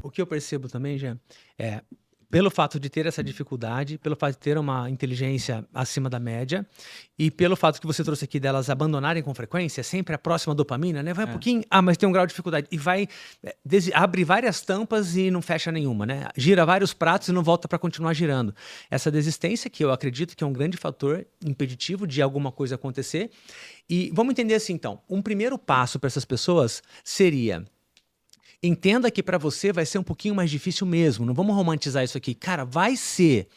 o que eu percebo também, Jean, é pelo fato de ter essa dificuldade, pelo fato de ter uma inteligência acima da média e pelo fato que você trouxe aqui delas abandonarem com frequência, sempre a próxima dopamina, né? Vai um pouquinho, mas tem um grau de dificuldade e vai, abre várias tampas e não fecha nenhuma, né? Gira vários pratos e não volta para continuar girando. Essa desistência que eu acredito que é um grande fator impeditivo de alguma coisa acontecer. E vamos entender assim, então, um primeiro passo para essas pessoas seria: entenda que para você vai ser um pouquinho mais difícil mesmo. Não vamos romantizar isso aqui. Cara, vai ser.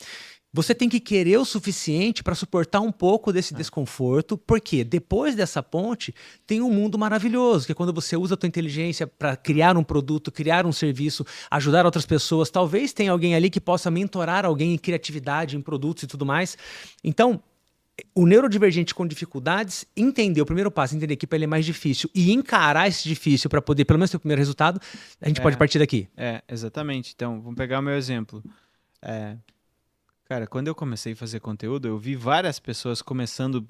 Você tem que querer o suficiente para suportar um pouco desse desconforto, porque depois dessa ponte tem um mundo maravilhoso, que é quando você usa a tua inteligência para criar um produto, criar um serviço, ajudar outras pessoas. Talvez tenha alguém ali que possa mentorar alguém em criatividade, em produtos e tudo mais. Então, o neurodivergente com dificuldades, o primeiro passo, entender que para ele é mais difícil e encarar esse difícil para poder, pelo menos, ter o primeiro resultado, a gente pode partir daqui. Exatamente. Então, vamos pegar o meu exemplo. Cara, quando eu comecei a fazer conteúdo, eu vi várias pessoas começando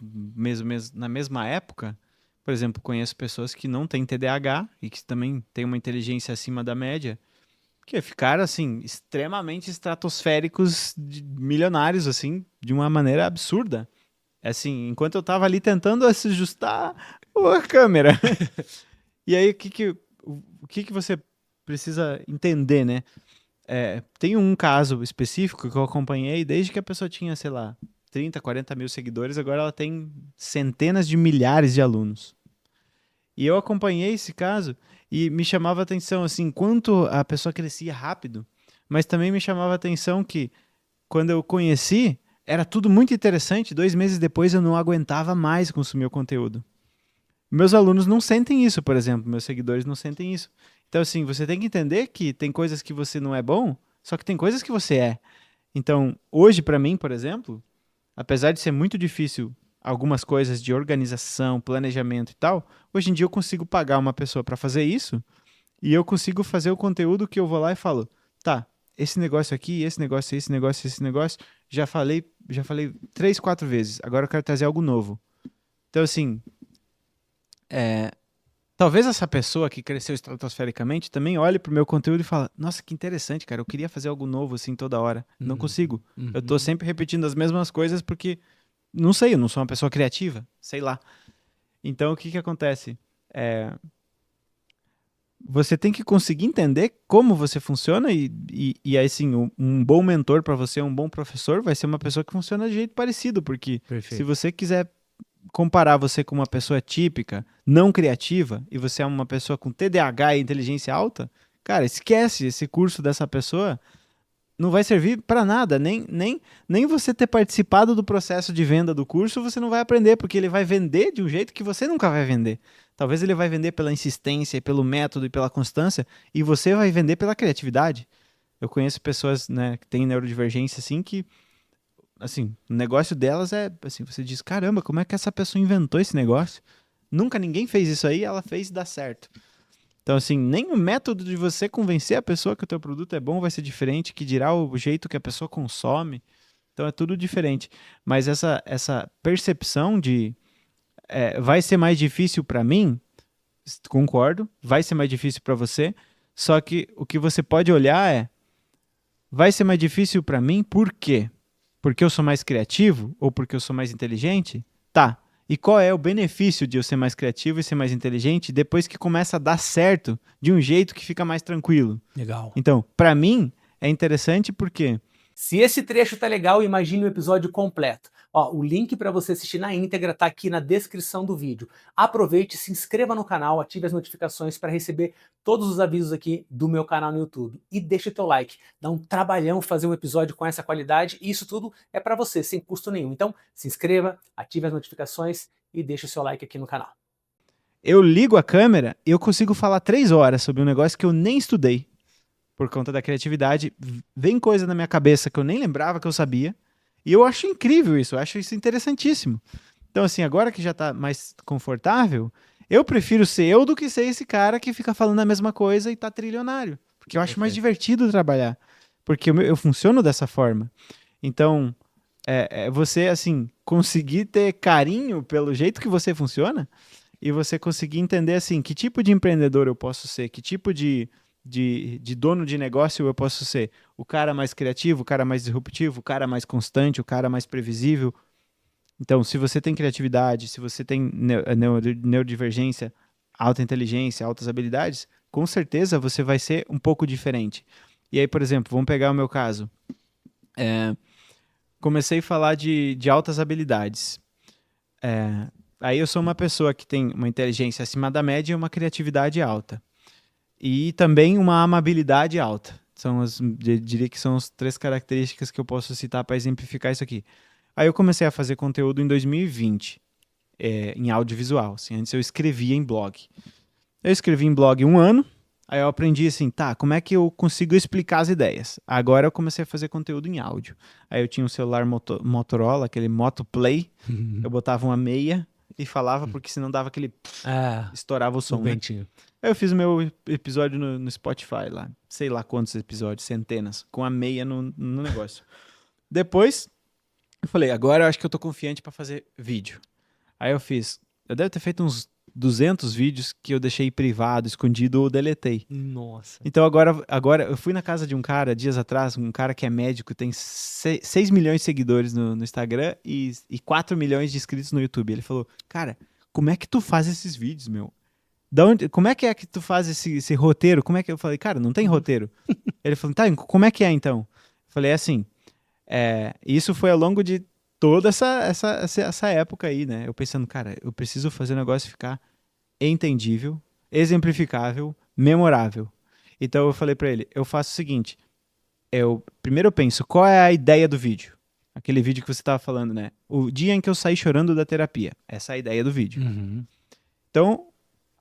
na mesma época. Por exemplo, conheço pessoas que não têm TDAH e que também têm uma inteligência acima da média, que ficaram, assim, extremamente estratosféricos, milionários, assim, de uma maneira absurda. Assim, enquanto eu tava ali tentando ajustar a câmera. E aí, o que você precisa entender, né? Tem um caso específico que eu acompanhei desde que a pessoa tinha, sei lá, 30, 40 mil seguidores, agora ela tem centenas de milhares de alunos. E eu acompanhei esse caso e me chamava a atenção, assim, quanto a pessoa crescia rápido, mas também me chamava a atenção que, quando eu conheci, era tudo muito interessante. 2 meses depois eu não aguentava mais consumir o conteúdo. Meus alunos não sentem isso, por exemplo. Meus seguidores não sentem isso. Então, assim, você tem que entender que tem coisas que você não é bom, só que tem coisas que você é. Então, hoje, para mim, por exemplo, apesar de ser muito difícil algumas coisas de organização, planejamento e tal, hoje em dia eu consigo pagar uma pessoa para fazer isso e eu consigo fazer o conteúdo que eu vou lá e falo, tá, esse negócio aqui, esse negócio, já falei 3, 4 vezes, agora eu quero trazer algo novo. Então, assim, talvez essa pessoa que cresceu estratosfericamente também olhe pro meu conteúdo e fala, nossa, que interessante, cara, eu queria fazer algo novo assim toda hora. Não consigo. Eu tô sempre repetindo as mesmas coisas porque, não sei, eu não sou uma pessoa criativa, sei lá. Então, o que acontece? Você tem que conseguir entender como você funciona e assim, um bom mentor para você, um bom professor, vai ser uma pessoa que funciona de jeito parecido, porque se você quiser comparar você com uma pessoa típica, não criativa, e você é uma pessoa com TDAH e inteligência alta, cara, esquece esse curso dessa pessoa, não vai servir para nada, nem você ter participado do processo de venda do curso, você não vai aprender, porque ele vai vender de um jeito que você nunca vai vender. Talvez ele vai vender pela insistência, pelo método e pela constância, e você vai vender pela criatividade. Eu conheço pessoas, né, que têm neurodivergência, assim, que, assim, o negócio delas é, assim, você diz, caramba, como é que essa pessoa inventou esse negócio? Nunca ninguém fez isso aí, ela fez dar certo. Então, assim, nem o método de você convencer a pessoa que o teu produto é bom vai ser diferente, que dirá o jeito que a pessoa consome. Então, é tudo diferente. Mas essa percepção de vai ser mais difícil para mim, concordo, vai ser mais difícil para você, só que o que você pode olhar vai ser mais difícil para mim por quê? Porque eu sou mais criativo ou porque eu sou mais inteligente? Tá. E qual é o benefício de eu ser mais criativo e ser mais inteligente depois que começa a dar certo de um jeito que fica mais tranquilo? Legal. Então, para mim, é interessante porque... Se esse trecho tá legal, imagine o episódio completo. Ó, o link para você assistir na íntegra tá aqui na descrição do vídeo. Aproveite, se inscreva no canal, ative as notificações para receber todos os avisos aqui do meu canal no YouTube. E deixa o teu like. Dá um trabalhão fazer um episódio com essa qualidade e isso tudo é para você, sem custo nenhum. Então, se inscreva, ative as notificações e deixa o seu like aqui no canal. Eu ligo a câmera e eu consigo falar 3 horas sobre um negócio que eu nem estudei. Por conta da criatividade, vem coisa na minha cabeça que eu nem lembrava que eu sabia. E eu acho incrível isso, eu acho isso interessantíssimo. Então, assim, agora que já tá mais confortável, eu prefiro ser eu do que ser esse cara que fica falando a mesma coisa e tá trilionário. Porque eu acho mais divertido trabalhar. Porque eu funciono dessa forma. Então, você, assim, conseguir ter carinho pelo jeito que você funciona e você conseguir entender, assim, que tipo de empreendedor eu posso ser, que tipo de de dono de negócio, eu posso ser o cara mais criativo, o cara mais disruptivo, o cara mais constante, o cara mais previsível. Então, se você tem criatividade, se você tem neurodivergência, alta inteligência, altas habilidades, com certeza você vai ser um pouco diferente. E aí, por exemplo, vamos pegar o meu caso. Comecei a falar de altas habilidades. Aí eu sou uma pessoa que tem uma inteligência acima da média e uma criatividade alta. E também uma amabilidade alta. Diria que são as 3 características que eu posso citar para exemplificar isso aqui. Aí eu comecei a fazer conteúdo em 2020, em audiovisual. Assim, antes eu escrevia em blog. Eu escrevi em blog 1 ano, aí eu aprendi assim, tá, como é que eu consigo explicar as ideias? Agora eu comecei a fazer conteúdo em áudio. Aí eu tinha um celular Motorola, aquele Moto Play, eu botava uma meia e falava, porque senão dava aquele... estourava o som, né? Aí eu fiz o meu episódio no Spotify lá, sei lá quantos episódios, centenas, com a meia no negócio. Depois, eu falei, agora eu acho que eu tô confiante para fazer vídeo. Aí eu devo ter feito uns 200 vídeos que eu deixei privado, escondido ou deletei. Nossa. Então agora eu fui na casa de um cara, dias atrás, um cara que é médico, tem 6 milhões de seguidores no Instagram e 4 milhões de inscritos no YouTube. Ele falou, cara, como é que tu faz esses vídeos, meu? Como é que tu faz esse roteiro? Como é que eu falei, cara, não tem roteiro. Ele falou, tá, como é que é então? Eu falei, assim, isso foi ao longo de toda essa época aí, né? Eu pensando, cara, eu preciso fazer o negócio ficar entendível, exemplificável, memorável. Então eu falei pra ele, eu faço o seguinte, primeiro eu penso, qual é a ideia do vídeo? Aquele vídeo que você tava falando, né? O dia em que eu saí chorando da terapia. Essa é a ideia do vídeo. Uhum. Então,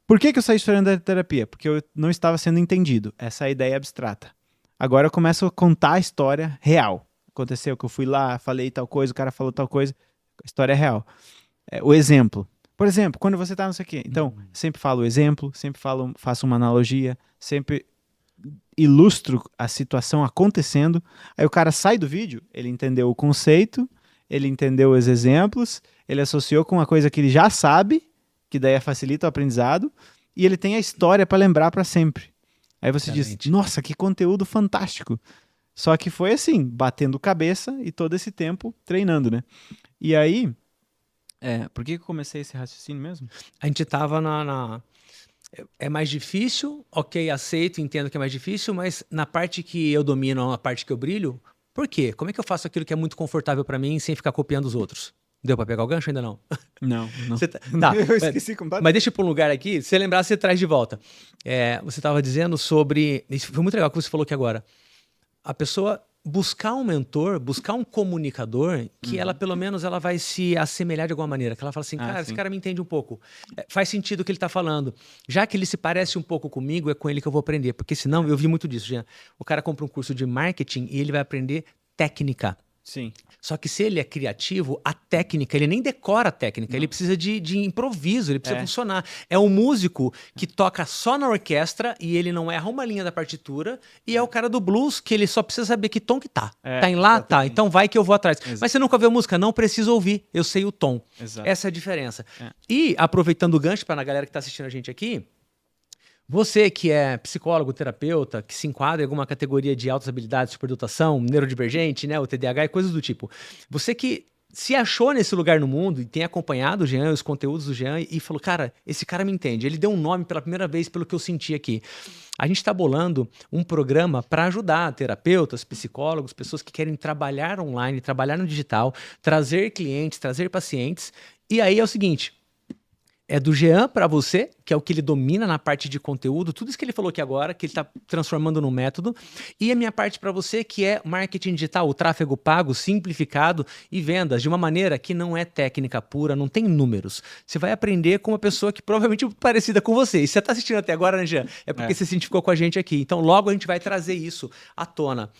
por que eu saí chorando da terapia? Porque eu não estava sendo entendido. Essa é a ideia abstrata. Agora eu começo a contar a história real. Aconteceu que eu fui lá, falei tal coisa, o cara falou tal coisa. A história é real. O exemplo. Por exemplo, quando você tá não sei o quê. Então, sempre falo o exemplo, sempre faço uma analogia, sempre ilustro a situação acontecendo. Aí o cara sai do vídeo, ele entendeu o conceito, ele entendeu os exemplos, ele associou com uma coisa que ele já sabe, que daí facilita o aprendizado, e ele tem a história para lembrar para sempre. Aí você diz, nossa, que conteúdo fantástico. Só que foi assim, batendo cabeça e todo esse tempo treinando, né? E aí, por que eu comecei esse raciocínio mesmo? A gente tava é mais difícil, ok, aceito, entendo que é mais difícil, mas na parte que eu domino, na parte que eu brilho, por quê? Como é que eu faço aquilo que é muito confortável para mim sem ficar copiando os outros? Deu pra pegar o gancho? Ainda não? Não. Tá, eu esqueci completamente. Mas deixa eu ir pra um lugar aqui, se você lembrar, você traz de volta. Você estava dizendo sobre... Isso foi muito legal que você falou aqui agora. A pessoa buscar um mentor, buscar um comunicador, que ela, pelo menos, ela vai se assemelhar de alguma maneira. Que ela fala assim, cara, esse cara me entende um pouco. Faz sentido o que ele tá falando. Já que ele se parece um pouco comigo, é com ele que eu vou aprender. Porque senão, eu vi muito disso, Jean. O cara compra um curso de marketing e ele vai aprender técnica. Sim. Só que se ele é criativo, a técnica, ele nem decora a técnica, ele precisa de improviso, ele precisa funcionar. É um músico que toca só na orquestra e ele não erra uma linha da partitura, e é o cara do blues que ele só precisa saber que tom que tá. Tá em lá? Exatamente. Tá. Então vai que eu vou atrás. Exato. Mas você nunca ouviu a música? Não preciso ouvir, eu sei o tom. Exato. Essa é a diferença. E, aproveitando o gancho para a galera que tá assistindo a gente aqui, você que é psicólogo, terapeuta, que se enquadra em alguma categoria de altas habilidades, superdotação, neurodivergente, né, o TDAH e coisas do tipo. Você que se achou nesse lugar no mundo e tem acompanhado o Jean, os conteúdos do Jean e falou, cara, esse cara me entende. Ele deu um nome pela primeira vez pelo que eu senti aqui. A gente está bolando um programa para ajudar terapeutas, psicólogos, pessoas que querem trabalhar online, trabalhar no digital, trazer clientes, trazer pacientes. E aí é o seguinte... É do Jean para você, que é o que ele domina na parte de conteúdo, tudo isso que ele falou aqui agora, que ele está transformando num método. E a minha parte para você, que é marketing digital, o tráfego pago, simplificado e vendas de uma maneira que não é técnica pura, não tem números. Você vai aprender com uma pessoa que provavelmente é parecida com você. E você está assistindo até agora, né, Jean? É porque você se identificou com a gente aqui. Então logo a gente vai trazer isso à tona.